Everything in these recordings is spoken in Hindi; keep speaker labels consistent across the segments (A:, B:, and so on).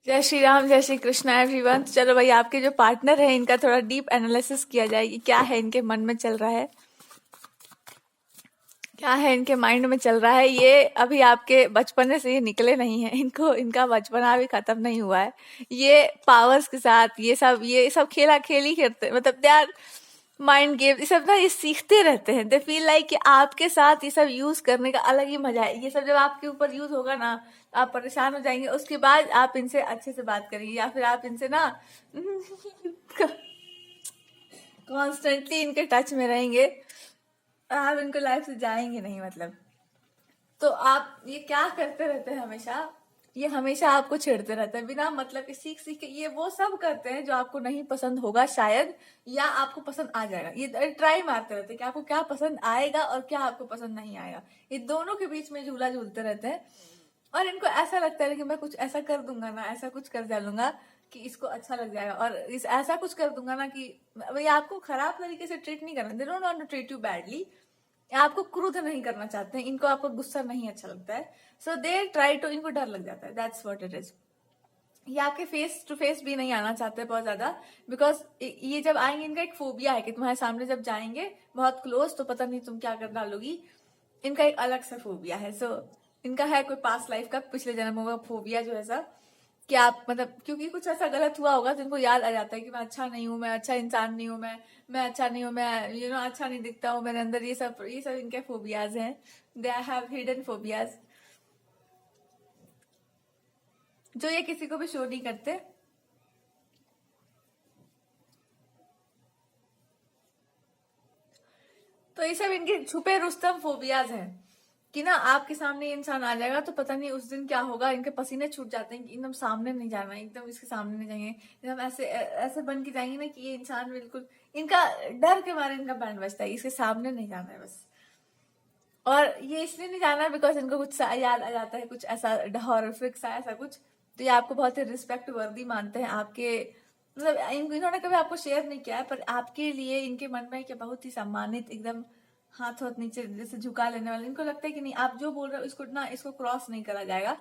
A: जय श्री राम, जय श्री कृष्णा एवरीवन। तो चलो भाई, आपके जो पार्टनर है इनका थोड़ा डीप एनालिसिस किया जाए कि क्या है इनके मन में चल रहा है, क्या है इनके माइंड में चल रहा है। ये अभी आपके बचपने से ये निकले नहीं है, इनको इनका बचपना अभी खत्म नहीं हुआ है। ये पावर्स के साथ ये सब खेला खेली करते, मतलब दे आर माइंड गेम। ये सब ना ये सीखते रहते हैं। दे फील लाइक कि आपके साथ ये सब यूज करने का अलग ही मजा है। ये सब जब आपके ऊपर यूज होगा ना, आप परेशान हो जाएंगे। उसके बाद आप इनसे अच्छे से बात करेंगे, या फिर आप इनसे ना कॉन्स्टेंटली इनके टच में रहेंगे। आप इनको लाइफ से जाएंगे नहीं, मतलब। तो आप ये क्या करते रहते हैं हमेशा, ये हमेशा आपको छेड़ते रहते हैं बिना मतलब के, सीख सीख के। ये वो सब करते हैं जो आपको नहीं पसंद होगा शायद, या आपको पसंद आ जाएगा। ये ट्राई मारते रहते हैं कि आपको क्या पसंद आएगा और क्या आपको पसंद नहीं आएगा। ये दोनों के बीच में झूला झूलते रहते हैं। और इनको ऐसा लगता है कि मैं कुछ ऐसा कर दूंगा ना, ऐसा कुछ कर डालूंगा कि इसको अच्छा लग जाएगा, और इस ऐसा कुछ कर दूंगा ना कि भाई आपको खराब तरीके से ट्रीट नहीं करना। They don't want to treat you badly. आपको क्रोध नहीं करना चाहते हैं, इनको आपका गुस्सा नहीं अच्छा लगता है। सो दे ट्राई टू, इनको डर लग जाता है। That's what it is. ये आपके फेस टू फेस भी नहीं आना चाहते बहुत ज्यादा, बिकॉज ये जब आएंगे, इनका एक फोबिया है कि तुम्हारे सामने जब जाएंगे बहुत क्लोज, तो पता नहीं तुम क्या कर डालोगी। इनका एक अलग सा फोबिया है। सो इनका है कोई पास्ट लाइफ का, पिछले जन्मों का फोबिया जो ऐसा कि आप मतलब, क्योंकि कुछ ऐसा गलत हुआ होगा तो इनको याद आ जाता है कि मैं अच्छा नहीं हूँ, मैं अच्छा इंसान नहीं हूँ, मैं अच्छा नहीं हूँ, मैं अच्छा नहीं दिखता हूँ मेरे अंदर। ये सब इनके फोबियाज हैं। दे हैव हिडन फोबियाज जो ये किसी को भी शो नहीं करते। तो ये सब इनके छुपे रुस्तम फोबियाज हैं कि ना आपके सामने ये इंसान आ जाएगा तो पता नहीं उस दिन क्या होगा। इनके पसीने छूट जाते हैं कि एकदम सामने नहीं जाना है, एकदम इसके सामने नहीं जाएंगे, एकदम ऐसे ऐसे बन के जाएंगे ना कि ये इंसान बिल्कुल, इनका डर के मारे इनका बैंड बजता है, इसके सामने नहीं जाना है बस। और ये इसलिए नहीं जाना बिकॉज इनको कुछ याद आ जाता है, कुछ ऐसा हॉरिफिक सा ऐसा कुछ। तो ये आपको बहुत ही रिस्पेक्ट वर्दी मानते हैं। आपके मतलब इन्होंने कभी आपको शेयर नहीं किया है, पर आपके लिए इनके मन में क्या बहुत ही सम्मानित, एकदम हाथ हाथ नीचे जैसे झुका लेने वाले। इनको लगता है कि नहीं, आप जो बोल रहे हो इसको ना, इसको क्रॉस नहीं करा जाएगा।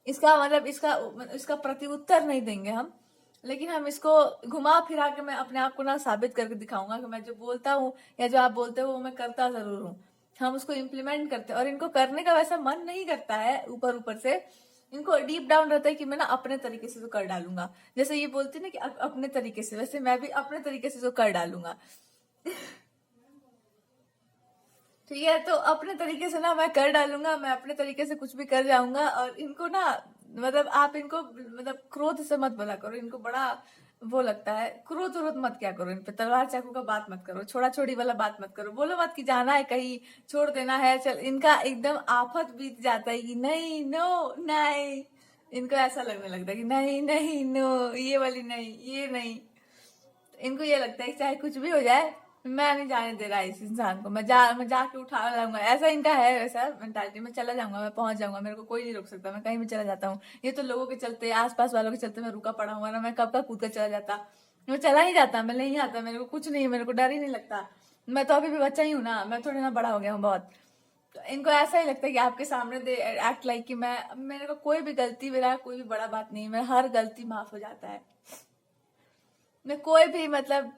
A: इसका मतलब इसका प्रति उत्तर नहीं देंगे हम, लेकिन हम इसको घुमा फिरा के मैं अपने आप को ना साबित करके दिखाऊंगा कि मैं जो बोलता हूँ या जो आप बोलते हो वो मैं करता जरूर हूँ। हम उसको इम्प्लीमेंट करते हैं, और इनको करने का वैसा मन नहीं करता है ऊपर ऊपर से। इनको डीप डाउन रहता है कि मैं ना अपने तरीके से तो कर डालूंगा। जैसे ये बोलती है ना कि अपने तरीके से, वैसे मैं भी अपने तरीके से तो कर डालूंगा। ठीक है, तो अपने तरीके से ना मैं कर डालूंगा, मैं अपने तरीके से कुछ भी कर जाऊंगा। और इनको ना मतलब आप इनको मतलब क्रोध से मत बोला करो, इनको बड़ा वो लगता है। क्रोध व्रोध मत क्या करो, इन पे तलवार चाकू का बात मत करो, छोड़ा छोड़ी वाला बात मत करो। बोलो मत कि जाना है कहीं, छोड़ देना है, चल। इनका एकदम आफत बीत जाता है कि नहीं, नो, नहीं। इनको ऐसा लगने लगता है कि नहीं नहीं, नो, ये वाली नहीं, ये नहीं। इनको ये लगता है कि चाहे कुछ भी हो जाए, मैं नहीं जाने दे रहा इस इंसान को। मैं जाके उठा लाऊंगा। ऐसा इनका है, वैसा मेंटालिटी। मैं चला जाऊंगा, मैं पहुंच जाऊंगा, मेरे को कोई नहीं रोक सकता, मैं कहीं भी चला जाता हूँ। ये तो लोगों के चलते, आसपास वालों के चलते मैं रुका पड़ा हूँ, ना मैं कब का कूद कर चला जाता। मैं चला ही जाता, मैं नहीं आता, मेरे को कुछ नहीं, मेरे को डर ही नहीं लगता। मैं तो अभी भी बच्चा ही हूँ ना, मैं थोड़ी ना बड़ा हो गया हूँ बहुत। तो इनको ऐसा ही लगता है कि आपके सामने दे एक्ट लाइक कि मैं, मेरे को कोई भी गलती, मेरा कोई भी बड़ा बात नहीं, मेरा हर गलती माफ हो जाता है। मैं कोई भी मतलब,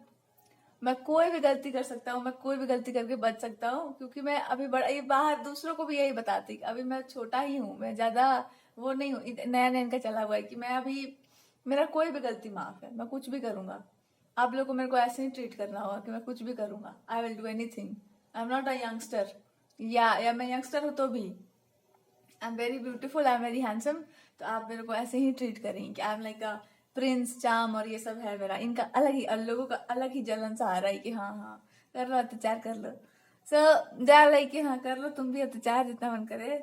A: मैं कोई भी गलती कर सकता हूँ, मैं कोई भी गलती करके बच सकता हूँ, क्योंकि मैं अभी बड़ा, ये बाहर दूसरों को भी यही बताती अभी मैं छोटा ही हूँ, मैं ज्यादा वो नहीं हूँ। नया नया इनका चला हुआ है कि मैं अभी, मेरा कोई भी गलती माफ है, मैं कुछ भी करूंगा। आप लोग को मेरे को ऐसे ही ट्रीट करना होगा कि मैं कुछ भी करूंगा। I will do anything. I am not a youngster, या मैं यंगस्टर हूँ तो भी I am very beautiful, I am very handsome. तो आप मेरे को ऐसे ही ट्रीट करेंगे कि I am like a prince charm, और ये सब है मेरा। इनका अलग ही, लोगों का अलग ही जलन सा आ रहा है कि हाँ हाँ कर लो, अत्याचार कर लो। सो दे आर लाइक कि हाँ कर लो तुम भी अत्याचार, जितना मन करे।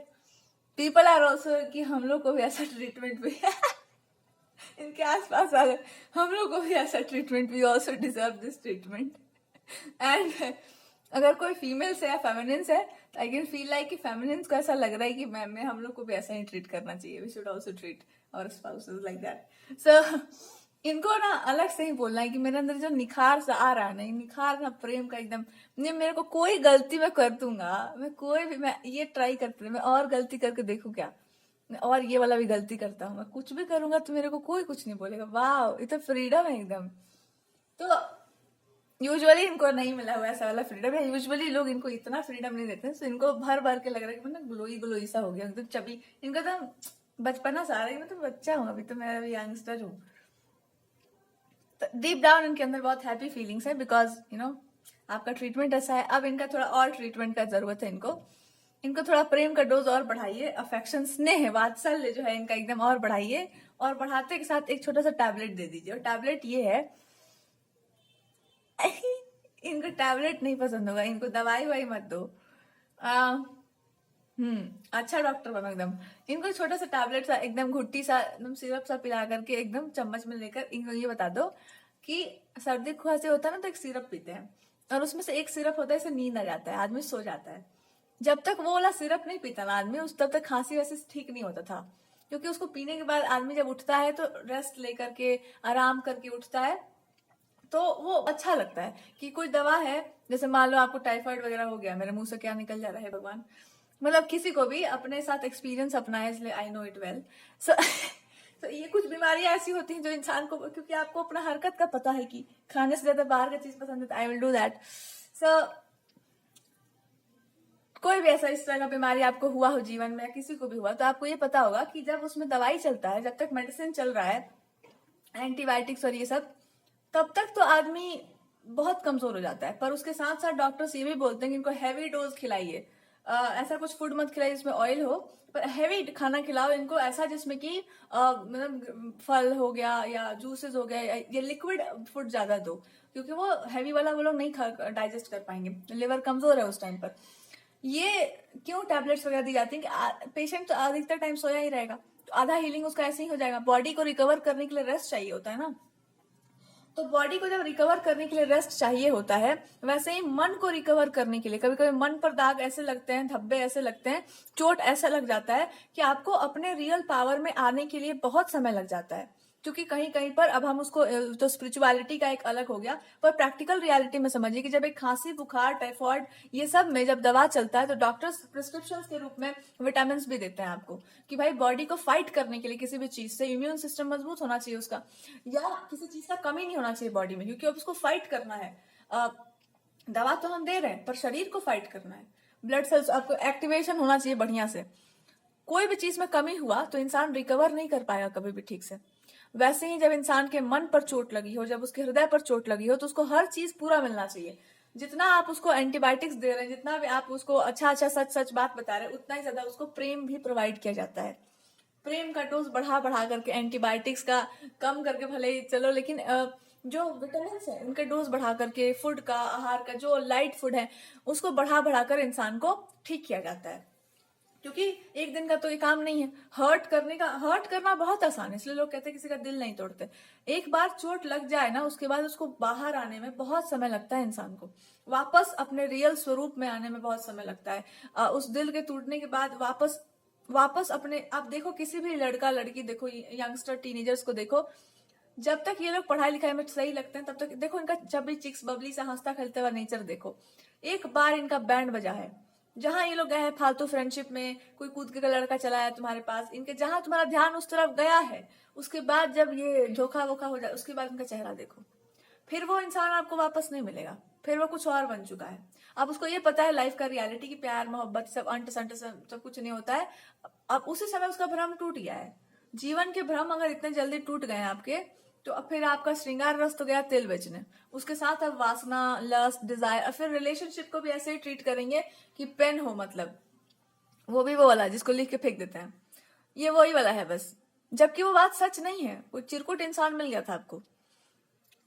A: पीपल आर ऑल्सो कि हम लोग को भी ऐसा ट्रीटमेंट भी इनके आसपास वाले, हम लोग को भी ऐसा treatment, we also deserve this treatment. And अगर कोई फीमेल से या फेमिनिन है, तो आई कैन फील लाइक कि फेमिनिन को ऐसा लग रहा है कि मैं हम लोग को भी ऐसा ही ट्रीट करना चाहिए। We should also treat our spouses like that. So इनको ना अलग से ही बोलना है कि मेरे अंदर जो निखार सा आ रहा है ना, ये निखार ना प्रेम का एकदम। नहीं, मेरे को कोई गलती मैं कर दूंगा, मैं कोई भी, मैं ये ट्राई करती हूँ, मैं और गलती करके देखूं क्या। और ये वाला भी गलती करता हूँ, मैं कुछ भी करूंगा तो मेरे को कोई कुछ नहीं बोलेगा। वाह, ये तो फ्रीडम है एकदम। तो यूजुअली इनको नहीं मिला हुआ ऐसा वाला फ्रीडम है, यूजुअली लोग इनको इतना फ्रीडम नहीं देते, तो इनको भर भर के लग रहा है कि मैं ना ग्लोई ग्लोई सा हो गया एकदम चबी। इनको तो बचपना सा आ रहा है, मैं तो बच्चा हूँ अभी, तो मैं अभी यंगस्टर हूँ। डीप डाउन इनके अंदर बहुत हैप्पी फीलिंग्स है, बिकॉज आपका ट्रीटमेंट ऐसा है। अब इनका थोड़ा और ट्रीटमेंट का जरूरत है इनको। इनको थोड़ा प्रेम का डोज और बढ़ाइए, अफेक्शन, स्नेह, वात्सल्य जो है इनका एकदम और बढ़ाइए, और बढ़ाते के साथ एक छोटा सा टैबलेट दे दीजिए। और टैबलेट ये है इनको टैबलेट नहीं पसंद होगा, इनको दवाई वाई मत दो। अच्छा डॉक्टर बनो एकदम। इनको छोटा सा टैबलेट सा एकदम घुट्टी सा एकदम सिरप सा पिला करके एकदम चम्मच में लेकर इनको ये बता दो कि सर्दी खांसी होता है ना तो एक सिरप पीते हैं, और उसमें से एक सिरप होता है इससे नींद आ जाता है, आदमी सो जाता है। जब तक वो वाला सिरप नहीं पीता ना आदमी, उस तब तक खांसी वैसे ठीक नहीं होता था, क्योंकि उसको पीने के बाद आदमी जब उठता है तो रेस्ट लेकर के आराम करके उठता है, तो वो अच्छा लगता है। कि कोई दवा है, जैसे मान लो आपको टाइफाइड वगैरह हो गया, मेरे मुंह से क्या निकल जा रहा है भगवान, मतलब किसी को भी अपने साथ एक्सपीरियंस अपना है, इसलिए आई नो इट वेल। सो तो ये कुछ बीमारियां ऐसी होती हैं जो इंसान को, क्योंकि आपको अपना हरकत का पता है कि खाने से ज्यादा बाहर का चीज पसंद है, आई विल डू दैट। सो कोई भी ऐसा इस तरह का बीमारी आपको हुआ हो जीवन में, किसी को भी हुआ, तो आपको ये पता होगा कि जब उसमें दवाई चलता है, जब तक मेडिसिन चल रहा है, एंटीबायोटिक्स और ये सब, तब तक तो आदमी बहुत कमजोर हो जाता है। पर उसके साथ साथ डॉक्टर्स ये भी बोलते हैं कि इनको हैवी डोज खिलाइए। ऐसा कुछ फूड मत खिलाइए जिसमें ऑयल हो, पर हैवी खाना खिलाओ इनको, ऐसा जिसमें कि मतलब फल हो गया या जूसेस हो गया या लिक्विड फूड ज्यादा दो, क्योंकि वो हैवी वाला वो लोग नहीं डाइजेस्ट कर पाएंगे, लिवर कमजोर है उस टाइम पर। ये क्यों टैबलेट्स वगैरह दी जाती है कि पेशेंट तो अधिकतर टाइम सोया ही रहेगा, तो आधा हीलिंग उसका ऐसे ही हो जाएगा। बॉडी को रिकवर करने के लिए रेस्ट चाहिए होता है ना, तो बॉडी को जब रिकवर करने के लिए रेस्ट चाहिए होता है, वैसे ही मन को रिकवर करने के लिए कभी कभी मन पर दाग ऐसे लगते हैं, धब्बे ऐसे लगते हैं, चोट ऐसा लग जाता है कि आपको अपने रियल पावर में आने के लिए बहुत समय लग जाता है। क्योंकि कहीं कहीं पर अब हम उसको तो स्पिरिचुअलिटी का एक अलग हो गया, पर प्रैक्टिकल रियलिटी में समझिए कि जब एक खांसी, बुखार, टाइफॉइड, ये सब में जब दवा चलता है तो डॉक्टर्स प्रिस्क्रिप्शन के रूप में विटामिन भी देते हैं आपको, कि भाई बॉडी को फाइट करने के लिए किसी भी चीज से, इम्यून सिस्टम मजबूत होना चाहिए उसका, या किसी चीज का कमी नहीं होना चाहिए बॉडी में, क्योंकि अब उसको फाइट करना है। दवा तो हम दे रहे हैं पर शरीर को फाइट करना है, ब्लड सेल्स आपको एक्टिवेशन होना चाहिए बढ़िया से। कोई भी चीज में कमी हुआ तो इंसान रिकवर नहीं कर पाएगा कभी भी ठीक से। वैसे ही जब इंसान के मन पर चोट लगी हो, जब उसके हृदय पर चोट लगी हो, तो उसको हर चीज पूरा मिलना चाहिए। जितना आप उसको एंटीबायोटिक्स दे रहे हैं, जितना भी आप उसको अच्छा अच्छा सच सच बात बता रहे हैं, उतना ही ज्यादा उसको प्रेम भी प्रोवाइड किया जाता है। प्रेम का डोज बढ़ा बढ़ा करके, एंटीबायोटिक्स का कम करके भले ही चलो, लेकिन जो विटामिन है उनके डोज बढ़ा करके, फूड का, आहार का जो लाइट फूड है उसको बढ़ा बढ़ाकर इंसान को ठीक किया जाता है। क्योंकि एक दिन का तो ये काम नहीं है। हर्ट करना बहुत आसान है, इसलिए लोग कहते हैं किसी का दिल नहीं तोड़ते। एक बार चोट लग जाए ना, उसके बाद उसको बाहर आने में बहुत समय लगता है इंसान को, वापस अपने रियल स्वरूप में आने में बहुत समय लगता है। उस दिल के टूटने के बाद वापस अपने, आप देखो किसी भी लड़का लड़की देखो, यंगस्टर टीनेजर्स को देखो, जब तक ये लोग पढ़ाई लिखाई में सही लगते हैं तब तक देखो इनका चबी चिक्स बबली सा हंसता खेलते हुआ नेचर देखो। एक बार इनका बैंड बजा है, जहां ये लोग गए हैं फालतू फ्रेंडशिप में, कोई कूद के लड़का चला है तुम्हारे पास, इनके जहां तुम्हारा ध्यान उस तरफ गया है, उसके बाद जब ये धोखा वोखा हो जाए, उसके बाद उनका चेहरा देखो, फिर वो इंसान आपको वापस नहीं मिलेगा, फिर वो कुछ और बन चुका है। अब उसको ये पता है लाइफ का रियलिटी की प्यार मोहब्बत सब अंट संट सब कुछ नहीं होता है। अब उसी समय उसका भ्रम टूट गया है। जीवन के भ्रम अगर इतने जल्दी टूट गए आपके, तो अब फिर आपका श्रृंगार रस तो गया तेल बेचने, उसके साथ अब वासना, लस्ट, डिजायर, और फिर रिलेशनशिप को भी ऐसे ही ट्रीट करेंगे कि पेन हो, मतलब वो भी वो वाला जिसको लिख के फेंक देते हैं, ये वही वाला है बस। जबकि वो बात सच नहीं है, कोई चिरकुट इंसान मिल गया था आपको।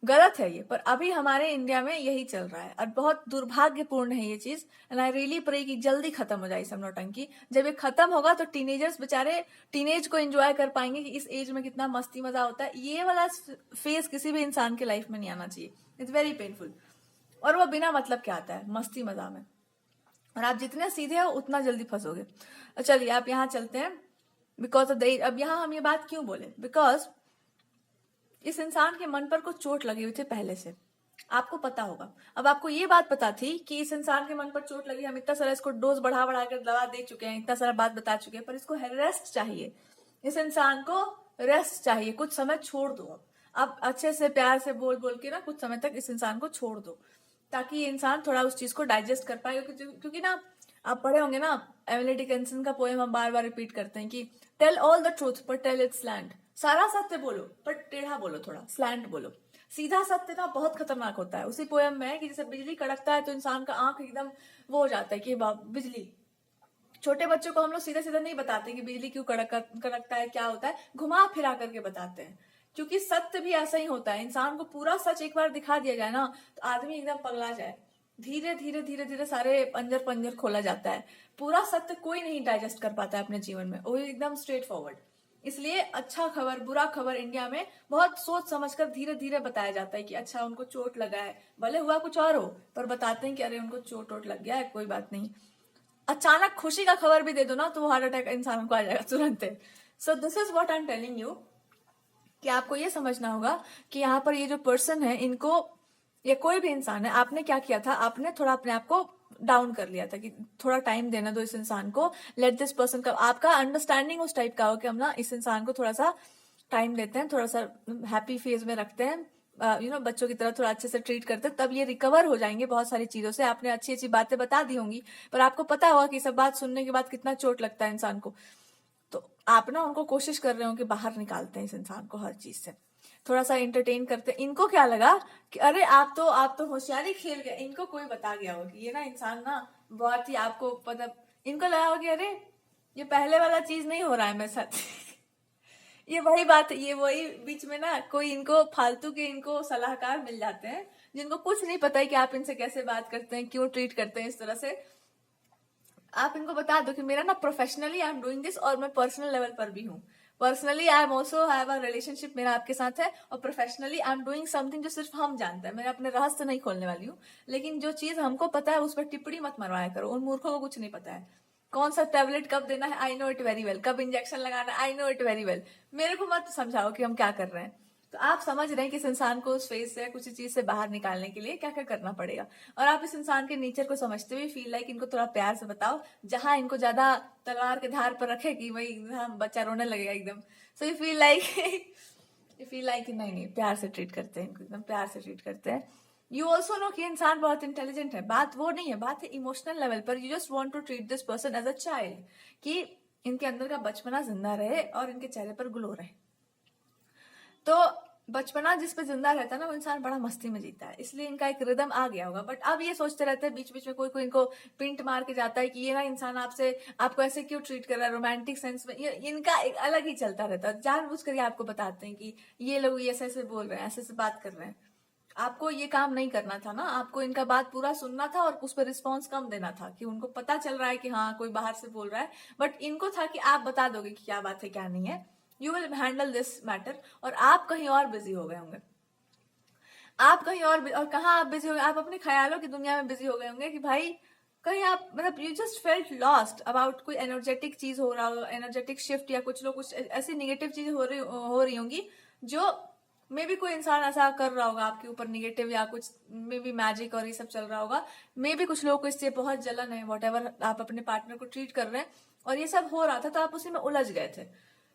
A: गलत है ये, पर अभी हमारे इंडिया में यही चल रहा है, और बहुत दुर्भाग्यपूर्ण है ये चीज। एंड आई रियली प्रे कि जल्दी खत्म हो जाए सब नौटंकी। जब ये खत्म होगा तो टीनेजर्स बेचारे टीनेज को एंजॉय कर पाएंगे कि इस एज में कितना मस्ती मजा होता है। ये वाला फेज किसी भी इंसान के लाइफ में नहीं आना चाहिए, इट्स वेरी पेनफुल। और वो बिना मतलब क्या आता है मस्ती मजा में, और आप जितने सीधे हो उतना जल्दी फंसोगे। चलिए आप यहाँ चलते हैं, बिकॉज ऑफ द, अब यहाँ हम ये बात क्यों बोले, बिकॉज इस इंसान के मन पर कुछ चोट लगी हुई थी पहले से। आपको पता होगा। अब आपको ये बात पता थी कि इस इंसान के मन पर चोट लगी, हम इतना सारा इसको डोज बढ़ा बढ़ा कर दवा दे चुके हैं, इतना सारा बात बता चुके हैं, पर इसको रेस्ट चाहिए, इस इंसान को रेस्ट चाहिए, कुछ समय छोड़ दो। अब अच्छे से प्यार से बोल बोल के ना कुछ समय तक इस इंसान को छोड़ दो, ताकि ये इंसान थोड़ा उस चीज को डाइजेस्ट कर पाए। क्योंकि ना आप पढ़े होंगे ना, एमिली डिकिंसन का पोएम हम बार बार रिपीट करते हैं कि टेल ऑल द ट्रूथ पर टेल इट स्लैंट। सारा सत्य बोलो पर टेढ़ा बोलो, थोड़ा स्लैंट बोलो। सीधा सत्य ना बहुत खतरनाक होता है। उसी पोएम में है कि जैसे बिजली कड़कता है तो इंसान का आंख एकदम वो हो जाता है कि बिजली। छोटे बच्चों को हम लोग सीधा सीधा नहीं बताते कि बिजली क्यों कड़कता है, क्या होता है, घुमा फिरा करके बताते हैं। क्योंकि सत्य भी ऐसा ही होता है, इंसान को पूरा सच एक बार दिखा दिया जाए ना तो आदमी एकदम पगला जाए। धीरे धीरे धीरे धीरे सारे पंजर पंजर खोला जाता है। पूरा सत्य कोई नहीं डाइजेस्ट कर पाता है अपने जीवन में, वो एकदम स्ट्रेट फॉरवर्ड। इसलिए अच्छा खबर बुरा खबर इंडिया में बहुत सोच समझकर धीरे धीरे बताया जाता है कि अच्छा उनको चोट लगा है, भले हुआ कुछ और हो, पर बताते हैं कि अरे उनको चोट वोट लग गया है, कोई बात नहीं। अचानक खुशी का खबर भी दे दो ना तो वो हार्ट अटैक इंसान को आ जाएगा तुरंत। So this is what I am telling you कि आपको ये समझना होगा कि यहाँ पर ये जो पर्सन है, इनको, या कोई भी इंसान है, आपने क्या किया था, आपने थोड़ा अपने आप को डाउन कर लिया था कि थोड़ा टाइम देना दो इस इंसान को, लेट दिस पर्सन का। आपका अंडरस्टैंडिंग उस टाइप का हो कि हम ना इस इंसान को थोड़ा सा टाइम देते हैं, थोड़ा सा हैप्पी फेज में रखते हैं, बच्चों की तरह थोड़ा अच्छे से ट्रीट करते हैं, तब ये रिकवर हो जाएंगे बहुत सारी चीजों से। आपने अच्छी अच्छी बातें बता दी होंगी, पर आपको पता होगा कि सब बात सुनने के बाद कितना चोट लगता है इंसान को। तो आप ना उनको कोशिश कर रहे हो कि बाहर निकालते हैं इस इंसान को हर चीज से, थोड़ा सा एंटरटेन करते हैं। इनको क्या लगा कि अरे आप तो होशियारी खेल गए, इनको कोई बता गया हो कि ये ना इंसान ना बहुत ही आपको मतलब, इनको लगा हो कि अरे ये पहले वाला चीज नहीं हो रहा है मेरे साथ ये वही बात है, ये वही बीच में ना कोई इनको फालतू के इनको सलाहकार मिल जाते हैं जिनको कुछ नहीं पता है कि आप इनसे कैसे बात करते हैं, क्यों ट्रीट करते हैं इस तरह से। आप इनको बता दो कि मेरा ना professionally I am doing this, और मैं पर्सनल लेवल पर भी हूँ। Personally I am also have a relationship मेरा आपके साथ है, और professionally I am doing something जो सिर्फ हम जानते हैं। मैं अपने रहस्य नहीं खोलने वाली हूँ, लेकिन जो चीज हमको पता है उस पर टिप्पणी मत मरवाया करो। उन मूर्खों को कुछ नहीं पता है। कौन सा टैबलेट कब देना है, I know it very well. कब इंजेक्शन लगाना है, I know it very well. मेरे को मत समझाओ कि हम क्या कर रहे हैं। तो आप समझ रहे हैं कि इस इंसान को उस फेज से, कुछ चीज से बाहर निकालने के लिए क्या क्या करना पड़ेगा। और आप इस इंसान के नेचर को समझते हुए फील लाइक इनको थोड़ा प्यार से बताओ, जहां इनको ज्यादा तलवार के धार पर रखे कि वही बच्चा रोने लगेगा एकदम। सो यू फील लाइक नहीं नहीं, प्यार से ट्रीट करते हैं इनको, एकदम प्यार से ट्रीट करते हैं। यू ऑल्सो नो कि इंसान बहुत इंटेलिजेंट है, बात वो नहीं है, बात है इमोशनल लेवल पर। You just want to treat this person as a child, कि इनके अंदर का बचपना जिंदा रहे और इनके चेहरे पर ग्लो रहे। तो बचपना जिस पे जिंदा रहता है ना, वो इंसान बड़ा मस्ती में जीता है, इसलिए इनका एक रिदम आ गया होगा। बट अब ये सोचते रहते हैं बीच बीच में, कोई कोई इनको पिंट मार के जाता है कि ये ना इंसान आपको ऐसे क्यों ट्रीट कर रहा है रोमांटिक सेंस में। ये इनका एक अलग ही चलता रहता है। जानबूझ कर आपको बताते हैं कि ये लोग ये ऐसे ऐसे बोल रहे हैं, ऐसे ऐसे बात कर रहे हैं। आपको ये काम नहीं करना था ना, आपको इनका बात पूरा सुनना था और उस पर रिस्पॉन्स कम देना था कि उनको पता चल रहा है कि हाँ कोई बाहर से बोल रहा है। बट इनको था कि आप बता दोगे कि क्या बात है क्या नहीं है, you will handle this matter. और आप कहीं और बिजी हो गए होंगे, आप कहीं और कहाँ आप बिजी हो गए, आप अपने ख्यालों की दुनिया में बिजी हो गए होंगे कि भाई कहीं आप मतलब you just felt lost about कोई एनर्जेटिक चीज हो रहा हो, एनर्जेटिक शिफ्ट, या कुछ लोग कुछ ऐसी निगेटिव चीजें हो रही होंगी जो मे बी कोई इंसान ऐसा कर रहा होगा आपके ऊपर निगेटिव, या कुछ मे बी मैजिक और ये सब चल रहा होगा। मे बी कुछ लोगों को इससे बहुत जलन है, वॉट एवर आप अपने पार्टनर को ट्रीट कर रहे हैं, और ये सब हो रहा था तो आप उसी में उलझ गए थे।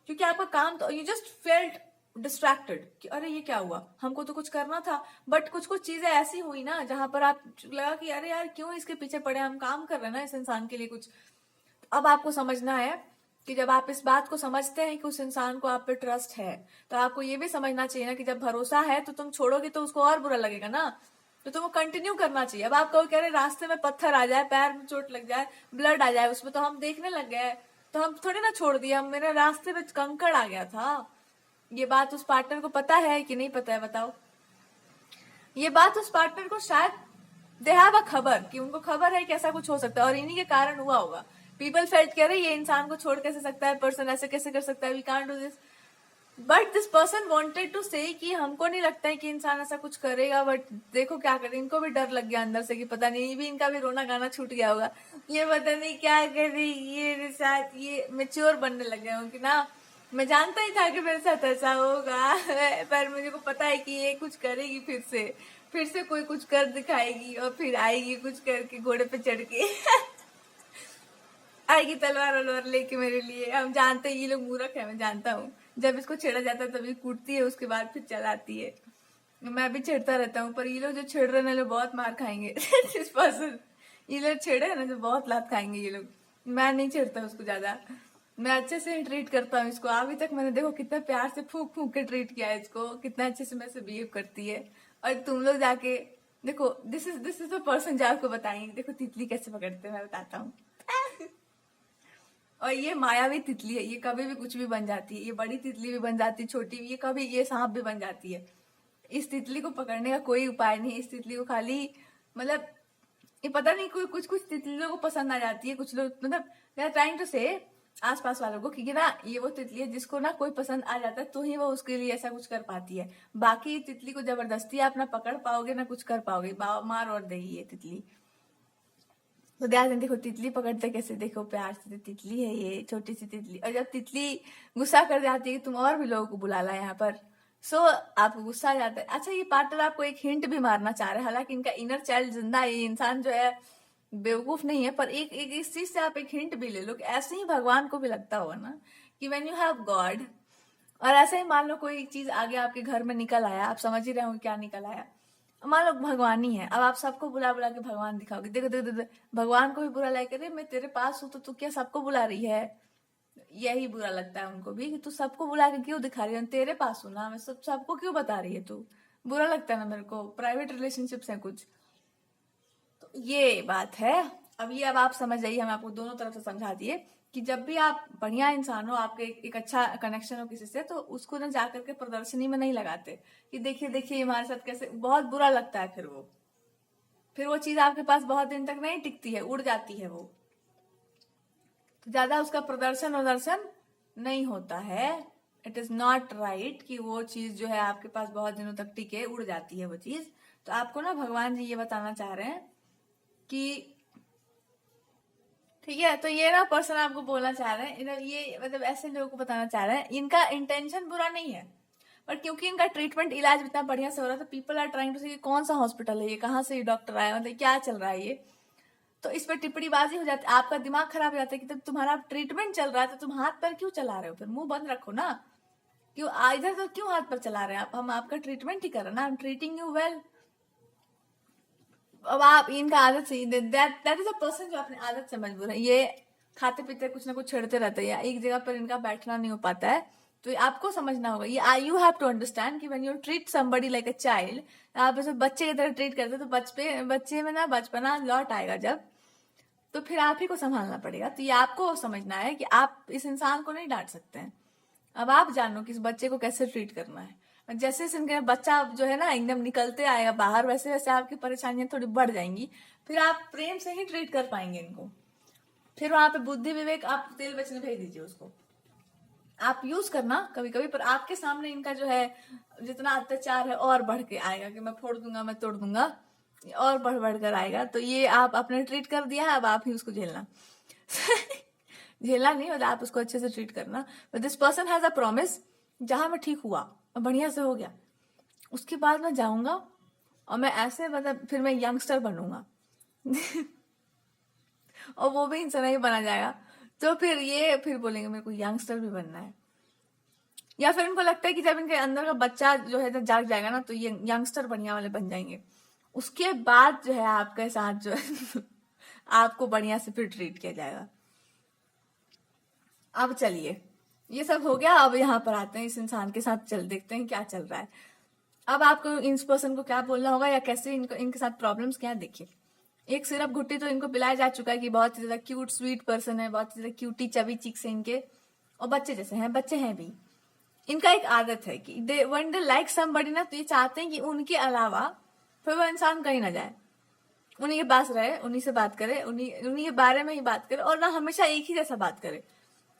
A: क्योंकि आपका काम तो, यू जस्ट फेल्ट डिस्ट्रैक्टेड कि अरे ये क्या हुआ, हमको तो कुछ करना था। बट कुछ कुछ चीजें ऐसी हुई ना जहां पर आप लगा कि अरे यार क्यों इसके पीछे पड़े, हम काम कर रहे हैं ना इस इंसान के लिए कुछ। अब आपको समझना है कि जब आप इस बात को समझते हैं कि उस इंसान को आप पे ट्रस्ट है, तो आपको ये भी समझना चाहिए ना कि जब भरोसा है तो तुम छोड़ोगे तो उसको और बुरा लगेगा ना, तो तुमको कंटिन्यू करना चाहिए। अब आप कहो कह रहे रास्ते में पत्थर आ जाए, पैर में चोट लग जाए, ब्लड आ जाए उसमें, तो हम देखने लग गए, तो हम थोड़ी ना छोड़ दिए, हम मेरे रास्ते में कंकड़ आ गया था। ये बात उस पार्टनर को पता है कि नहीं पता है बताओ? ये बात उस पार्टनर को शायद दे हैव अ खबर, कि उनको खबर है कि ऐसा कुछ हो सकता है और इन्हीं के कारण हुआ होगा। पीपल फेल्ट कह रहे ये इंसान को छोड़ कैसे सकता है, पर्सन ऐसे कैसे कर सकता है, we can't do this. But this person wanted to say कि हमको नहीं लगता है कि इंसान ऐसा कुछ करेगा, बट देखो क्या करे, इनको भी डर लग गया अंदर से कि पता नहीं, भी इनका भी रोना गाना छूट गया होगा, ये पता नहीं क्या करे, ये साथ ये मेच्योर बनने लग गए हो कि ना मैं जानता ही था कि मेरे साथ ऐसा होगा पर मुझे को पता है कि ये कुछ करेगी, फिर से कोई कुछ कर दिखाएगी और फिर आएगी कुछ करके घोड़े पे चढ़ के आएगी तलवार वलवार लेके मेरे लिए। हम जानते हैं ये लोग मूर्ख है, मैं जानता हूँ। जब इसको छेड़ा जाता है तभी कूटती है, उसके बाद फिर चलाती है। मैं भी छेड़ता रहता हूँ, पर ये लोग जो छेड़ रहे हैं लोग बहुत मार खाएंगे इस पर्सन, ये लोग छेड़े है ना जो बहुत लात खाएंगे ये लोग। मैं नहीं छेड़ता उसको ज्यादा, मैं अच्छे से ट्रीट करता हूँ इसको। अभी तक मैंने देखो कितना प्यार से फूक फूक के ट्रीट किया है इसको, कितना अच्छे से मेरे से बिहेव करती है। और तुम लोग जाके देखो, दिस इज द पर्सन जो आपको बताएंगे। देखो तितली कैसे पकड़ते हैं, मैं बताता हूँ। और ये मायावी तितली है, ये कभी भी कुछ भी बन जाती है। ये बड़ी तितली भी बन जाती है, छोटी भी, ये कभी ये सांप भी बन जाती है। इस तितली को पकड़ने का कोई उपाय नहीं। इस तितली को खाली मतलब ये पता नहीं, कोई कुछ कुछ तितलियों को पसंद आ जाती है। कुछ लोग मतलब दे आर ट्राइंग टू से आसपास वालों को कि ना ये वो तितली है जिसको ना कोई पसंद आ जाता है तो ही वो उसके लिए ऐसा कुछ कर पाती है। बाकी तितली को जबरदस्ती आप ना पकड़ पाओगे ना कुछ कर पाओगे, मार और देगी ये तितली। तो ध्यान देखो तितली पकड़ते कैसे, देखो प्यार से। तितली है ये छोटी सी तितली, और जब तितली गुस्सा कर जाती है तुम और भी लोगों को बुला ला यहाँ पर, सो आपको गुस्सा आ जाता है। अच्छा ये पार्टनर आपको एक हिंट भी मारना चाह रहे हैं, हालांकि इनका इनर चाइल्ड जिंदा है, ये इंसान जो है बेवकूफ नहीं है, पर एक एक इस चीज से आप एक हिंट भी ले लो कि ऐसे ही भगवान को भी लगता होगा ना कि व्हेन यू हैव गॉड, और ऐसे ही मान लो कोई चीज आगे आपके घर में निकल आया, आप समझ ही रहे हो क्या निकल आया। मान लो भगवान ही है, अब आप सबको बुला बुला के भगवान दिखाओगे, देखो देखो देखो, भगवान को भी बुरा लगे, अरे मैं तेरे पास हूं तो तू क्या सबको बुला रही है। यही बुरा लगता है उनको भी कि तू सबको बुला के क्यों दिखा रही है, तेरे पास हूं ना मैं, सबको क्यों बता रही है तू। बुरा लगता है ना मेरे को, प्राइवेट रिलेशनशिप्स हैं कुछ। तो ये बात है। अब आप समझ जाइए, हम आपको दोनों तरफ से समझा दिए कि जब भी आप बढ़िया इंसान हो, आपके एक अच्छा कनेक्शन हो किसी से, तो उसको ना जाकर के प्रदर्शनी में नहीं लगाते कि देखिए देखिए हमारे साथ कैसे। बहुत बुरा लगता है, फिर वो चीज आपके पास बहुत दिन तक नहीं टिकती है, उड़ जाती है वो। तो ज्यादा उसका प्रदर्शन नहीं होता है। इट इज नॉट राइट कि वो चीज जो है आपके पास बहुत दिनों तक टिके, उड़ जाती है वो चीज। तो आपको ना भगवान जी ये बताना चाह रहे हैं कि ठीक है, तो ये ना पर्सन आपको बोलना चाह रहे हैं, ये मतलब ऐसे लोगों को बताना चाह रहे हैं इनका इंटेंशन बुरा नहीं है, पर क्योंकि इनका ट्रीटमेंट इलाज इतना बढ़िया से हो रहा है तो पीपल आर ट्राइंग टू से कौन सा हॉस्पिटल है ये, कहाँ से ये डॉक्टर आया, मतलब क्या चल रहा है ये। तो इस पर टिप्पणीबाजी हो जाती है, आपका दिमाग खराब हो जाता है कि तब तुम्हारा ट्रीटमेंट चल रहा है तो तुम हाथ पर क्यों चला रहे हो, फिर मुंह बंद रखो ना। क्यों इधर तो क्यों हाथ पर चला रहे हैं आप, हम आपका ट्रीटमेंट ही कर रहे हैं ना, I am treating you well. अब आप इनका आदत say that is a person जो अपनी आदत से मजबूर है। ये खाते पीते कुछ ना कुछ छेड़ते रहते हैं, एक जगह पर इनका बैठना नहीं हो पाता है। तो आपको समझना होगा, ये यू हैव टू अंडरस्टैंड कि when you treat somebody like a child, आप ऐसे बच्चे की तरह ट्रीट करते तो बच्चे में ना बचपना लौट आएगा जब, तो फिर आप ही को संभालना पड़ेगा। तो ये आपको समझना है कि आप इस इंसान को नहीं डांट सकते हैं। अब आप जानो कि इस बच्चे को कैसे ट्रीट करना है। जैसे जैसे इनका बच्चा जो है ना एकदम निकलते आएगा बाहर, वैसे वैसे आपकी परेशानियां थोड़ी बढ़ जाएंगी, फिर आप प्रेम से ही ट्रीट कर पाएंगे इनको। फिर वहां पे बुद्धि विवेक आप तेल बेचने भेज दीजिए उसको, आप यूज करना कभी कभी, पर आपके सामने इनका जो है जितना अत्याचार है और बढ़ के आएगा कि मैं फोड़ दूंगा, मैं तोड़ दूंगा, और बढ़ बढ़ कर आएगा। तो ये आप अपने ट्रीट कर दिया है, अब आप ही उसको झेलना झेलना नहीं, मतलब आप उसको अच्छे से ट्रीट करना। But this person has a promise, जहां मैं ठीक हुआ और बढ़िया से हो गया, उसके बाद मैं जाऊंगा और मैं ऐसे मतलब फिर मैं यंगस्टर बनूंगा और वो भी इंसान ही बना जाएगा। तो फिर ये फिर बोलेंगे मेरे को यंगस्टर भी बनना है, या फिर उनको लगता है कि जब इनके अंदर का बच्चा जो है जाग जाएगा ना तो ये यंगस्टर बढ़िया वाले बन जाएंगे। उसके बाद जो है आपके साथ जो है आपको बढ़िया से फिर ट्रीट किया जाएगा। अब चलिए ये सब हो गया, अब यहाँ पर आते हैं इस इंसान के साथ, चल देखते हैं क्या चल रहा है। अब आपको इस पर्सन को क्या बोलना होगा या कैसे इनको इनके साथ प्रॉब्लम्स क्या है, देखिए। एक सिरप घुट्टी तो इनको पिलाया जा चुका है कि बहुत ही ज्यादा क्यूट स्वीट पर्सन है, बहुत ही ज्यादा क्यूटी चबी चिक्स है इनके, और बच्चे जैसे हैं, बच्चे हैं भी। इनका एक आदत है कि वन दे लाइक समबडी ना, तो ये चाहते हैं कि उनके अलावा फिर वो इंसान कहीं ना जाए, उन्हीं के पास रहे, उन्हीं से बात करे, उन्हीं के बारे में ही बात करे, और ना हमेशा एक ही जैसा बात करे।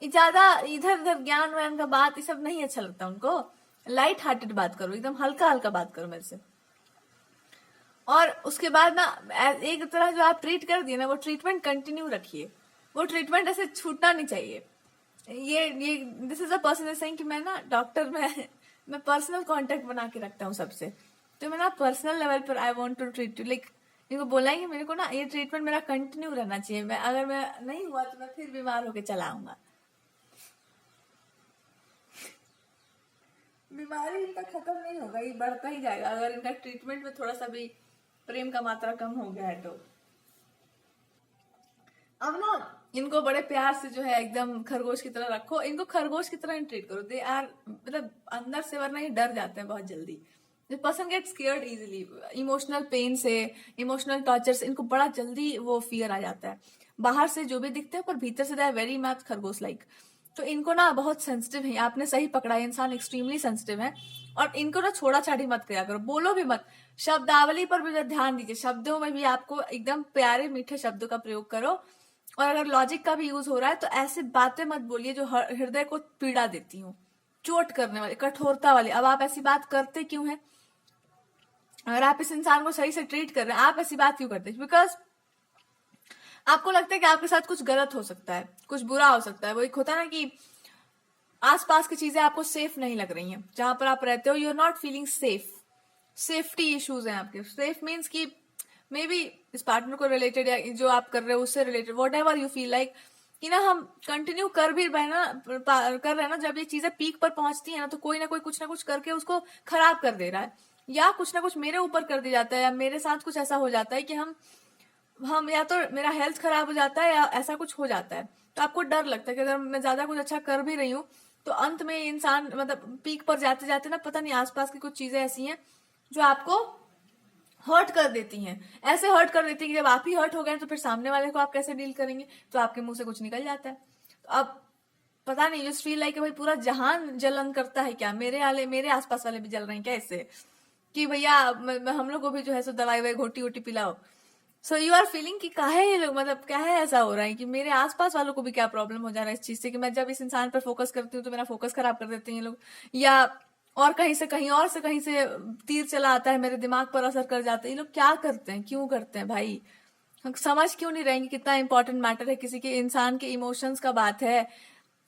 A: ज्यादा इधर उधर ज्ञान व्यान का बात ये सब नहीं अच्छा लगता उनको। लाइट हार्टेड बात करो, एकदम हल्का हल्का बात करो मेरे से। और उसके बाद ना एक तरह जो आप ट्रीट कर दिए ना, वो ट्रीटमेंट कंटिन्यू रखिए, वो ट्रीटमेंट ऐसे छूटना नहीं चाहिए। ये this is a person saying कि मैं ना डॉक्टर में मैं पर्सनल कांटेक्ट बना के रखता हूँ सबसे, तो मैं ना पर्सनल लेवल पर I want to treat you, like इनको बोला है कि मेरे को ना ये ट्रीटमेंट मेरा कंटिन्यू रहना चाहिए, मैं अगर मैं नहीं हुआ तो मैं फिर बीमार होके चला आऊंगा। बीमारी इनका खत्म नहीं होगा, ये बढ़ता ही जाएगा अगर इनका ट्रीटमेंट में थोड़ा सा भी प्रेम का मात्रा कम हो गया है तो। अब ना इनको बड़े प्यार से जो है एकदम खरगोश की तरह रखो, इनको खरगोश की तरह ट्रीट करो, दे आर मतलब अंदर से, वरना ये डर जाते हैं बहुत जल्दी। The person get scared easily, emotional pain से, इमोशनल टॉर्चर से इनको बड़ा जल्दी वो फियर आ जाता है। बाहर से जो भी दिखते हैं पर भीतर से दे आर वेरी मच खरगोश लाइक। तो इनको ना बहुत सेंसिटिव है, आपने सही पकड़ा है, इंसान एक्सट्रीमली सेंसिटिव है। और इनको ना छोड़ा छाड़ी मत किया करो, बोलो भी मत, शब्दावली पर भी ध्यान दीजिए, शब्दों में भी आपको एकदम प्यारे मीठे शब्दों का प्रयोग करो। और अगर लॉजिक का भी यूज हो रहा है तो ऐसी बातें मत बोलिए जो हृदय को पीड़ा देती हूँ, चोट करने वाली, कठोरता वाली। अब आप ऐसी बात करते क्यों हैं? अगर आप इस इंसान को सही से ट्रीट कर रहे हैं, आप ऐसी बात क्यों करते हैं? बिकॉज आपको लगता है कि आपके साथ कुछ गलत हो सकता है, कुछ बुरा हो सकता है। वो एक होता है ना कि आसपास की चीजें आपको सेफ नहीं लग रही हैं, जहां पर आप रहते हो you are not feeling safe, safety issues हैं आपके। सेफ मीन्स कि मे बी इस पार्टनर को रिलेटेड या जो आप कर रहे हो उससे related, whatever you feel like कि ना हम कंटिन्यू कर भी रहे ना, कर रहे हैं ना, जब ये चीजें पीक पर पहुंचती है ना तो कोई ना कोई कुछ ना कुछ करके उसको खराब कर दे रहा है, या कुछ ना कुछ मेरे ऊपर कर दिया जाता है, या मेरे साथ कुछ ऐसा हो जाता है कि हम या तो मेरा हेल्थ खराब हो जाता है या ऐसा कुछ हो जाता है। तो आपको डर लगता है कि अगर मैं ज्यादा कुछ अच्छा कर भी रही हूँ तो अंत में इंसान मतलब पीक पर जाते जाते ना पता नहीं आसपास की कुछ चीजें ऐसी हैं जो आपको हर्ट कर देती हैं, ऐसे हर्ट कर देती है कि जब आप ही हर्ट हो गए तो फिर सामने वाले को आप कैसे डील करेंगे? तो आपके मुंह से कुछ निकल जाता है। तो अब पता नहीं, जस्ट फील लाइक भाई पूरा जहान जलन करता है क्या, मेरे आसपास वाले भी जल रहे हैं क्या इससे कि भैया हम लोग को भी जो है सो दवाई ववाई घोटी वोटी पिलाओ। सो यू आर फीलिंग कि काहे ये लोग, मतलब क्या है ऐसा हो रहा है कि मेरे आसपास वालों को भी क्या प्रॉब्लम हो जा रहा है इस चीज से कि मैं जब इस इंसान पर फोकस करती हूँ तो मेरा फोकस खराब कर देते हैं ये लोग, या और कहीं से कहीं और से कहीं से तीर चला आता है, मेरे दिमाग पर असर कर जाता है। ये लोग क्या करते हैं, क्यों करते हैं भाई? हम समझ क्यों नहीं रहेंगे कितना इंपॉर्टेंट मैटर है, किसी के इंसान के इमोशंस का बात है।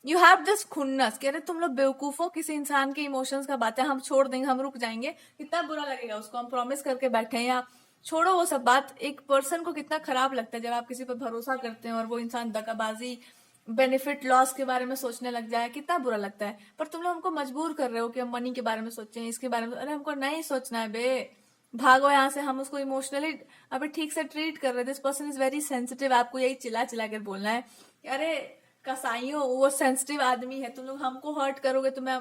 A: यू हैव दिस खुन्नस कि अरे तुम लोग बेवकूफ हो, किसी इंसान के इमोशंस का बात है, हम छोड़ देंगे, हम रुक जाएंगे, कितना बुरा लगेगा उसको, हम प्रॉमिस करके बैठे हैं। या छोड़ो वो सब बात, एक पर्सन को कितना खराब लगता है जब आप किसी पर भरोसा करते हैं और वो इंसान दगाबाजी बेनिफिट लॉस के बारे में सोचने लग जाए, कितना बुरा लगता है। पर तुम लोग हमको मजबूर कर रहे हो कि हम मनी के बारे में सोचें, इसके बारे में। अरे हमको नहीं सोचना है बे, भागो यहाँ से। हम उसको इमोशनली अभी ठीक से ट्रीट कर रहे हैं, this person is very sensitive. आपको यही चिल्ला चिल्ला कर बोलना है कि अरे कसाईयों वो सेंसिटिव आदमी है, तुम लोग हमको हर्ट करोगे तो मैं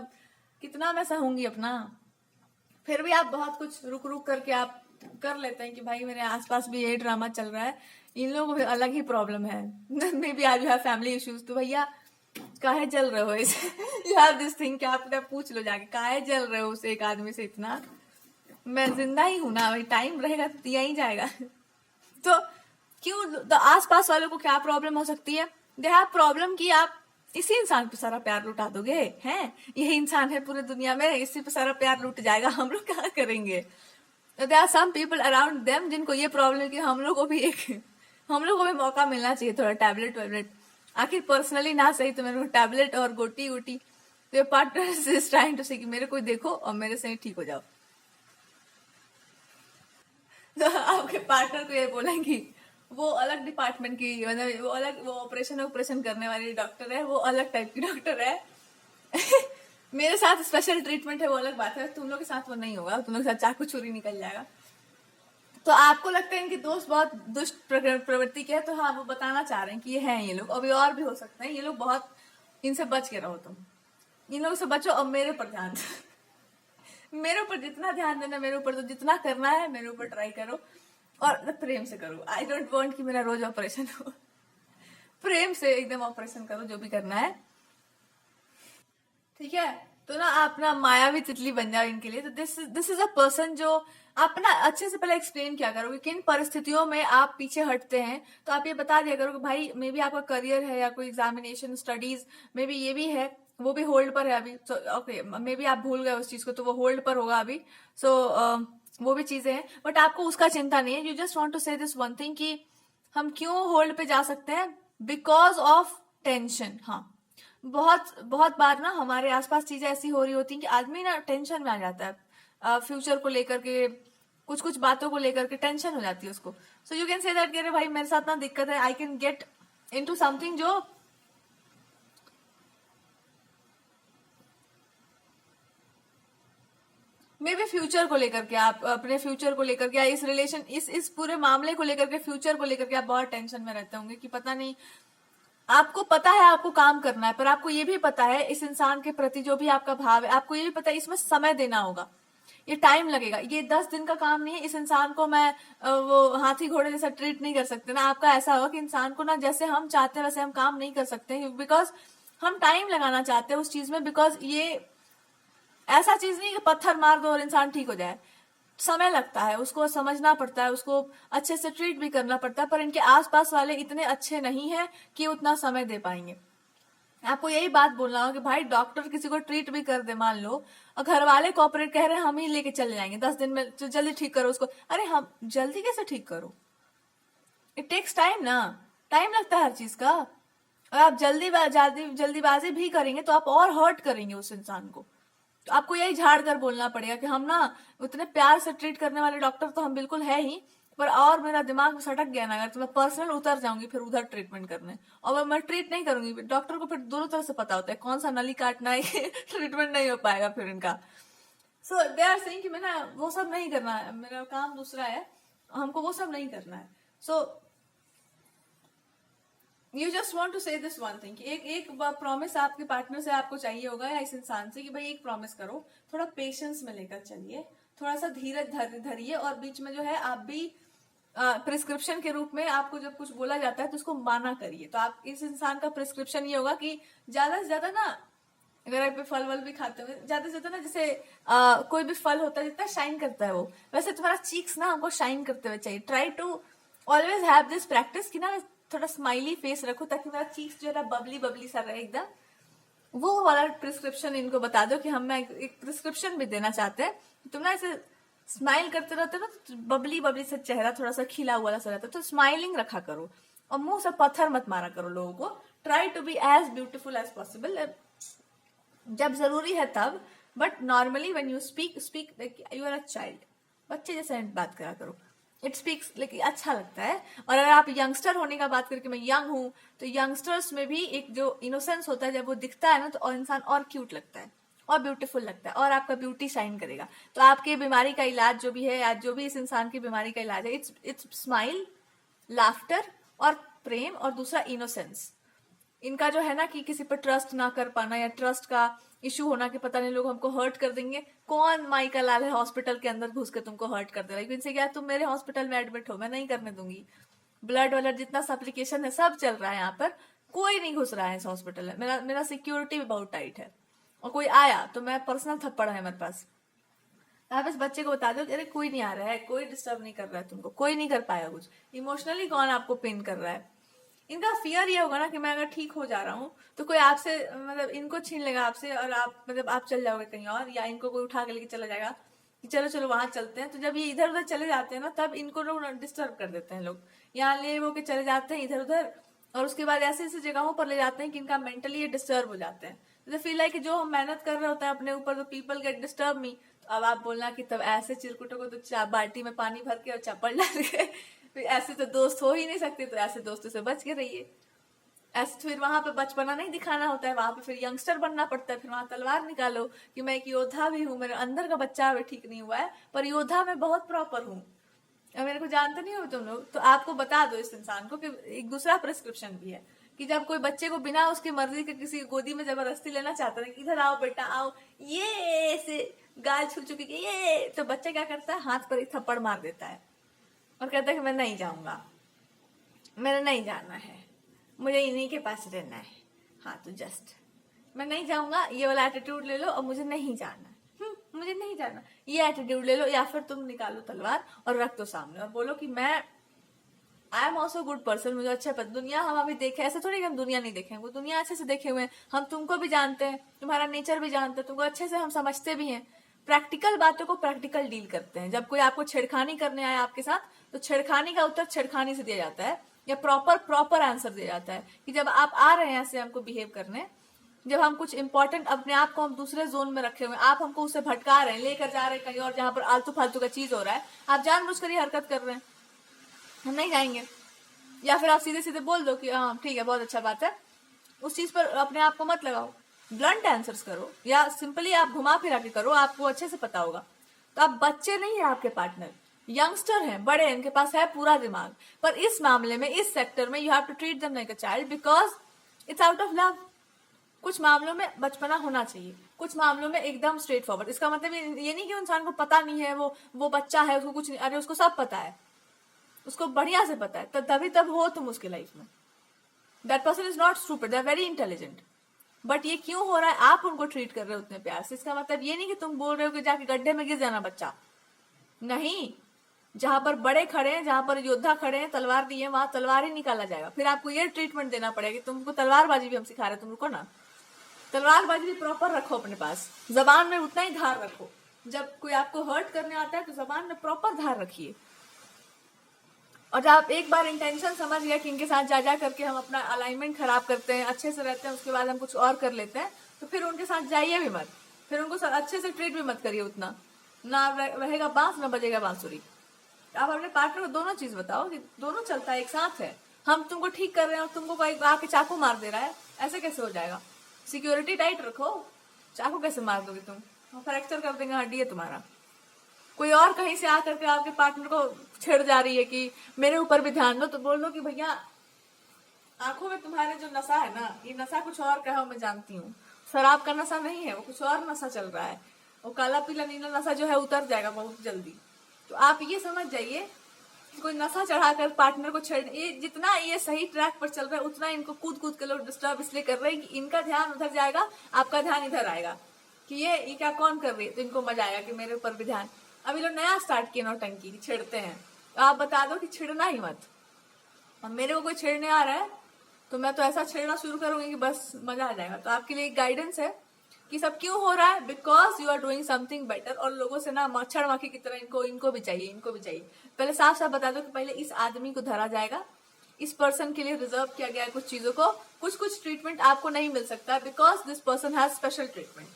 A: कितना मैं सहूंगी अपना। फिर भी आप बहुत कुछ रुक रुक करके आप कर लेते हैं कि भाई मेरे आसपास भी यही ड्रामा चल रहा है, इन लोगों को भी अलग ही प्रॉब्लम है, मे बी आज यू हैव फैमिली इश्यूज। तो भैया काहे जल रहे हो इसे? यू हैव दिस थिंग कि आप पूछ लो जाके काहे जल रहे हो उस एक आदमी से इतना? मैं जिंदा ही हूं ना भाई, टाइम रहेगा तो दिया ही जाएगा। तो क्यों, तो आसपास वालों को क्या प्रॉब्लम हो सकती है? दे हैव प्रॉब्लम कि आप इसी इंसान पे सारा प्यार लुटा दोगे, हैं यही इंसान है पूरी दुनिया में, इसी पे सारा प्यार लुट जाएगा, हम लोग क्या करेंगे? There are some people around them जिनको ये प्रॉब्लम है कि हम लोग को भी मौका मिलना चाहिए थोड़ा, टैबलेट वैबलेट, आखिर पर्सनली ना सही तो मेरे को टैबलेट और गोटी वोटी। तो partner is trying to say कि मेरे को देखो और मेरे से ठीक हो जाओ। तो आपके पार्टनर को ये बोलेंगी, वो अलग डिपार्टमेंट की, मतलब वो अलग, वो ऑपरेशन करने वाली डॉक्टर है, वो अलग टाइप की डॉक्टर है। मेरे साथ स्पेशल ट्रीटमेंट है, वो अलग बात है। तुम लोग के साथ वो नहीं होगा, तुम लोग के साथ चाकू छुरी निकल जाएगा। तो आपको लगता है इनकी दोस्त बहुत दुष्ट प्रवृत्ति के है, तो हाँ वो बताना चाह रहे हैं कि ये हैं ये लोग, अभी और भी हो सकते हैं ये लोग, बहुत इनसे बच के रहो तुम, इन लोगों से बचो और मेरे ऊपर ध्यान दो। मेरे ऊपर जितना ध्यान देना, मेरे ऊपर तो जितना करना है मेरे ऊपर ट्राई करो, और प्रेम से करो। आई डोंट वांट कि मेरा रोज ऑपरेशन हो, प्रेम से एकदम ऑपरेशन करो जो भी करना है, ठीक है? तो ना आप ना मायावी तितली बन जाओ इनके लिए। तो दिस इज अ पर्सन जो आप ना अच्छे से पहले एक्सप्लेन क्या करोगे, किन परिस्थितियों में आप पीछे हटते हैं, तो आप ये बता दिया करो कि भाई मे बी आपका करियर है या कोई एग्जामिनेशन स्टडीज, मे बी ये भी है, वो भी होल्ड पर है अभी। सो ओके, मे बी आप भूल गए उस चीज को तो वो होल्ड पर होगा अभी। सो वो भी चीजें हैं, बट आपको उसका चिंता नहीं है। You just want to say this one thing कि हम क्यों होल्ड पे जा सकते हैं, बिकॉज ऑफ टेंशन। हाँ, बहुत बहुत बार ना हमारे आसपास चीजें ऐसी हो रही होती हैं कि आदमी ना टेंशन में आ जाता है, फ्यूचर को लेकर के, कुछ कुछ बातों को लेकर के टेंशन हो जाती है उसको। So you can say that, अरे भाई मेरे साथ ना दिक्कत है, I can get into something जो मे बी फ्यूचर को लेकर के, आप अपने फ्यूचर को लेकर के या इस रिलेशन, इस पूरे मामले को लेकर के, फ्यूचर को लेकर के आप बहुत टेंशन में रहते होंगे कि पता नहीं, आपको पता है आपको काम करना है, पर आपको ये भी पता है इस इंसान के प्रति जो भी आपका भाव है, आपको ये भी पता है इसमें समय देना होगा, ये टाइम लगेगा, ये 10 दिन का काम नहीं है, इस इंसान को मैं वो हाथी घोड़े जैसा ट्रीट नहीं कर सकते ना। आपका ऐसा होगा कि इंसान को ना जैसे हम चाहते हैं वैसे हम काम नहीं कर सकते, बिकॉज हम टाइम लगाना चाहते हैं उस चीज में, बिकॉज ये ऐसा चीज नहीं कि पत्थर मार दो और इंसान ठीक हो जाए, समय लगता है, उसको समझना पड़ता है, उसको अच्छे से ट्रीट भी करना पड़ता है, पर इनके आसपास वाले इतने अच्छे नहीं है कि उतना समय दे पाएंगे। आपको यही बात बोलना होगा कि भाई डॉक्टर किसी को ट्रीट भी कर दे मान लो, और घर वाले कॉपरेट कह रहे हैं हम ही लेके चले जाएंगे 10 दिन में, तो जल्दी ठीक करो उसको, अरे हम जल्दी कैसे ठीक करो, इट टेक्स टाइम ना, टाइम लगता है हर चीज का। और आप जल्दीबाजी भी करेंगे तो आप और हर्ट करेंगे उस इंसान को। तो आपको यही झाड़ कर बोलना पड़ेगा कि हम ना उतने प्यार से ट्रीट करने वाले डॉक्टर तो हम बिल्कुल है ही, पर और मेरा दिमाग सटक गया ना अगर, तो मैं पर्सनल उतर जाऊंगी फिर उधर ट्रीटमेंट करने, और मैं ट्रीट नहीं करूंगी। डॉक्टर को फिर दोनों तरह से पता होता है कौन सा नली काटना है, ट्रीटमेंट नहीं हो पाएगा फिर इनका। सो दे आर सेइंग कि मैं ना वो सब नहीं करना है, मेरा काम दूसरा है, हमको वो सब नहीं करना है। So you just want to say this one thing, एक एक प्रॉमिस आपके पार्टनर से आपको चाहिए होगा या इस इंसान से कि भाई एक प्रॉमिस करो, थोड़ा पेशेंस में लेकर चलिए, थोड़ा सा धीरज धरिए, और बीच में जो है आप भी प्रिस्क्रिप्शन के रूप में आपको जब कुछ बोला जाता है तो उसको माना करिए। तो आप इस इंसान का प्रिस्क्रिप्शन ये होगा कि ज्यादा से ज्यादा ना, अगर आप फल वल भी खाते हो ज्यादा से ज्यादा ना, जैसे कोई भी फल होता है जितना शाइन करता है वो, वैसे तुम्हारा चीक्स ना हमको शाइन करते हुए चाहिए। Try to always have this practice कि ना थोड़ा स्माइली फेस रखो, ताकि मेरा चीक्स जो है ना बबली बबली सा रहे एकदम। वो वाला प्रिस्क्रिप्शन इनको बता दो कि हम एक प्रिस्क्रिप्शन भी देना चाहते हैं, तुम ना ऐसे स्माइल करते रहते हो ना, तो बबली बबली से चेहरा थोड़ा सा खिला हुआ सा रहता है, तो स्माइलिंग रखा करो और मुंह से पत्थर मत मारा करो लोगों को। Try to be as beautiful as possible जब जरूरी है तब, but normally when you speak like you are a child, बच्चे जैसे बात करा करो, इट स्पीक्स लाइक अच्छा लगता है। और अगर आप यंगस्टर होने का बात करके, मैं यंग हूं, तो यंगस्टर्स में भी एक जो इनोसेंस होता है जब वो दिखता है ना, तो और इंसान और क्यूट लगता है और ब्यूटीफुल लगता है और आपका ब्यूटी शाइन करेगा। तो आपकी बीमारी का इलाज जो भी है, आज जो भी इस इंसान की बीमारी का इलाज है, इट्स स्माइल, लाफ्टर और प्रेम, और दूसरा इनोसेंस। इनका जो है ना कि किसी पर ट्रस्ट ना कर पाना या ट्रस्ट का इशू होना कि पता नहीं लोग हमको हर्ट कर देंगे, कौन माई का लाल है हॉस्पिटल के अंदर घुस के तुमको हर्ट कर दे रहा है, इनसे क्या तुम मेरे हॉस्पिटल में एडमिट हो, मैं नहीं करने दूंगी। ब्लड वलड जितना सप्लिकेशन है सब चल रहा है यहाँ पर, कोई नहीं घुस रहा है इस हॉस्पिटल में, मेरा सिक्योरिटी भी बहुत टाइट है, और कोई आया तो मैं पर्सनल थप्पड़ है मेरे पास। आप इस बच्चे को बता दो कि अरे कोई नहीं आ रहा है, कोई डिस्टर्ब नहीं कर रहा है तुमको, कोई नहीं कर पाएगा कुछ, इमोशनली कौन आपको पिन कर रहा है। इनका फियर ये होगा ना कि मैं अगर ठीक हो जा रहा हूँ तो कोई आपसे मतलब इनको छीन लेगा आपसे, और आप मतलब आप चल जाओगे कहीं और, या इनको कोई उठा के लेके चला जाएगा कि चलो चलो वहां चलते हैं। तो जब ये इधर उधर चले जाते हैं ना, तब इनको लोग डिस्टर्ब कर देते हैं, लोग यहाँ ले वो के चले जाते हैं इधर उधर, और उसके बाद ऐसे ऐसे जगहों पर ले जाते हैं कि इनका मेंटली ये डिस्टर्ब हो जाते हैं। तो फील लाइक जो हम मेहनत कर रहे होते हैं अपने ऊपर, तो पीपल गेट डिस्टर्ब मी। तो अब आप बोलना कि तब ऐसे चिरकुटों को तो बाल्टी में पानी भर के और चप्पल डाल के, फिर ऐसे तो दोस्त हो ही नहीं सकते, तो ऐसे दोस्तों से बच के रहिए। ऐसे फिर वहां पे बचपना नहीं दिखाना होता है, वहां पे फिर यंगस्टर बनना पड़ता है, फिर वहां तलवार निकालो कि मैं एक योद्धा भी हूँ, मेरे अंदर का बच्चा अभी ठीक नहीं हुआ है पर योद्धा मैं बहुत प्रॉपर हूँ, मेरे को जानते नहीं हो तुम लोग। तो आपको बता दो इस इंसान को कि एक दूसरा प्रिस्क्रिप्शन भी है कि जब कोई बच्चे को बिना उसकी मर्जी के किसी गोदी में जबरदस्ती लेना चाहता है, इधर आओ बेटा आओ, ये ऐसे गाल छू चुकी ये, तो बच्चा क्या करता है, हाथ पर एक थप्पड़ मार देता है और कहता है कि मैं नहीं जाऊंगा, मेरा नहीं जाना है, मुझे इन्हीं के पास रहना है। हाँ तो जस्ट मैं नहीं जाऊंगा, ये वाला एटीट्यूड ले लो और मुझे नहीं जाना, मुझे नहीं जाना, ये एटीट्यूड ले लो, या फिर तुम निकालो तलवार और रख दो सामने और बोलो कि मैं I am also good person, मुझे अच्छा पता, दुनिया हम अभी देखे, ऐसे थोड़ी कि हम दुनिया नहीं देखे, वो दुनिया अच्छे से देखे हुए हैं, हम तुमको भी जानते हैं, तुम्हारा नेचर भी जानते हैं, तुमको अच्छे से हम समझते भी हैं, प्रैक्टिकल बातों को प्रैक्टिकल डील करते हैं। जब कोई आपको छेड़खानी करने आया आपके साथ, तो छेड़खानी का उत्तर छेड़खानी से दिया जाता है, या प्रॉपर आंसर दिया जाता है कि जब आप आ रहे हैं ऐसे हमको बिहेव करने, जब हम कुछ इंपॉर्टेंट अपने आप को हम दूसरे जोन में रखे हुए हैं, आप हमको उससे भटका रहे हैं, लेकर जा रहे हैं कहीं और जहां पर आलतू फालतू का चीज हो रहा है, आप जानबूझकर ये हरकत कर रहे हैं, हम नहीं जाएंगे। या फिर आप सीधे सीधे बोल दो कि हाँ ठीक है बहुत अच्छा बात है, उस चीज पर अपने आप को मत लगाओ, ब्लंट आंसर्स करो या सिंपली आप घुमा फिरा के करो, आपको अच्छे से पता होगा। तो आप बच्चे नहीं है, आपके पार्टनर यंगस्टर हैं, बड़े हैं, इनके पास है पूरा दिमाग, पर इस मामले में इस सेक्टर में you have to treat them like a child because it's out of love. कुछ मामलों में बचपना होना चाहिए, कुछ मामलों में एकदम स्ट्रेट फॉरवर्ड। इसका मतलब ये नहीं कि इंसान को पता नहीं है, वो बच्चा है, उसको कुछ नहीं, अरे उसको सब पता है, उसको बढ़िया से पता है, तो तभी तब हो तुम उसकी लाइफ में। That person is not stupid, they are very intelligent, but ये क्यों हो रहा है, आप उनको ट्रीट कर रहे हो उतने प्यार से। इसका मतलब ये नहीं कि तुम बोल रहे हो कि जाके गड्ढे में गिर जाना बच्चा, नहीं। जहां पर बड़े खड़े हैं, जहां पर योद्धा खड़े हैं, तलवार दी है, वहां तलवार ही निकाला जाएगा। फिर आपको ये ट्रीटमेंट देना पड़ेगा कि तुमको तलवारबाजी भी हम सिखा रहे हैं, तुम रुको ना, तलवारबाजी भी प्रॉपर रखो अपने पास, जबान में उतना ही धार रखो। जब कोई आपको हर्ट करने आता है तो जबान में प्रॉपर धार रखिए। और जब आप एक बार इंटेंशन समझ गया कि इनके साथ जा जा करके हम अपना अलाइनमेंट खराब करते हैं, अच्छे से रहते हैं, उसके बाद हम कुछ और कर लेते हैं, तो फिर उनके साथ जाइए भी मत, फिर उनको अच्छे से ट्रीट भी मत करिए उतना, ना रहेगा बांस ना बजेगा बांसुरी। आप अपने पार्टनर को दोनों चीज बताओ कि दोनों चलता है, एक साथ है। हम तुमको ठीक कर रहे हैं और तुमको कोई आके चाकू मार दे रहा है, ऐसे कैसे हो जाएगा? सिक्योरिटी टाइट रखो, चाकू कैसे मार दोगे तुम? फ्रैक्चर कर देंगे हड्डी है तुम्हारा। कोई और कहीं से आकर के आपके पार्टनर को छेड़ जा रही है कि मेरे ऊपर भी ध्यान दो, तो बोल दो कि भैया आंखों में तुम्हारे जो नशा है ना, ये नशा कुछ और का है, मैं जानती हूँ, शराब का नशा नहीं है, वो कुछ और नशा चल रहा है, वो काला पीला नीला नशा जो है उतर जाएगा बहुत जल्दी। तो आप ये समझ जाइए कि कोई नशा चढ़ाकर पार्टनर को छेड़, ये जितना ये सही ट्रैक पर चल रहा है उतना इनको कूद कूद के लोग डिस्टर्ब इसलिए कर रहे हैं कि इनका ध्यान उधर जाएगा, आपका ध्यान इधर आएगा कि ये क्या कौन कर रही है, तो इनको मजा आएगा कि मेरे ऊपर भी ध्यान। अभी लोग नया स्टार्ट किए नौटंकी, छेड़ते हैं, तो आप बता दो कि छेड़ना ही मत। और मेरे को कोई छेड़ने आ रहा है तो मैं तो ऐसा छेड़ना शुरू करूंगी कि बस मजा आ जाएगा। तो आपके लिए एक गाइडेंस है कि सब क्यों हो रहा है, because you are doing something better. और लोगों से ना मच्छर मक्खी की तरह इनको भी चाहिए, इनको भी चाहिए। पहले साफ साफ बता दो कि पहले इस आदमी को धरा जाएगा, इस पर्सन के लिए रिजर्व किया गया है कुछ चीजों को, कुछ ट्रीटमेंट आपको नहीं मिल सकता because this person has special treatment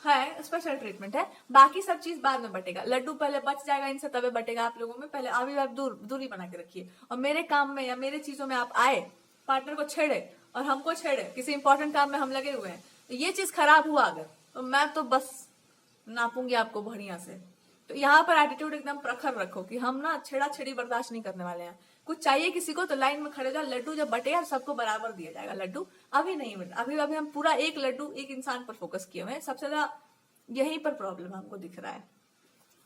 A: है, स्पेशल ट्रीटमेंट है। बाकी सब चीज बाद में बटेगा, लड्डू पहले बच जाएगा इनसे तबे बटेगा आप लोगों में। पहले अभी आप दूरी बना के रखिए, और मेरे काम में या मेरे चीजों में आप आए, पार्टनर को छेड़े और हमको छेड़े, किसी इंपॉर्टेंट काम में हम लगे हुए हैं, ये चीज खराब हुआ अगर, तो मैं तो बस नापूंगी आपको बढ़िया से। तो यहाँ पर एटीट्यूड एकदम प्रखर रखो कि हम ना छेड़ा छेड़ी बर्दाश्त नहीं करने वाले हैं। कुछ चाहिए किसी को तो लाइन में खड़े जाओ, लड्डू जब बटेगा सबको बराबर दिया जाएगा लड्डू। अभी नहीं मिल, अभी हम पूरा एक लड्डू एक इंसान पर फोकस किए हुए हैं, सबसे ज्यादा यहीं पर प्रॉब्लम हमको दिख रहा है।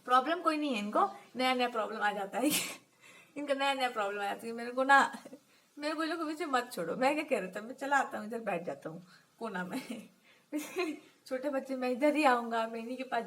A: प्रॉब्लम कोई नहीं है, इनको नया नया प्रॉब्लम आ जाता है इनका नया नया प्रॉब्लम आ जाती है। मेरे को लोग पीछे मत छोड़ो, मैं क्या कह रहा था, मैं चला आता हूँ, इधर बैठ जाता हूँ कोना में छोटे बच्चे, मैं इधर ही आऊंगा, मैं इन्हीं के पास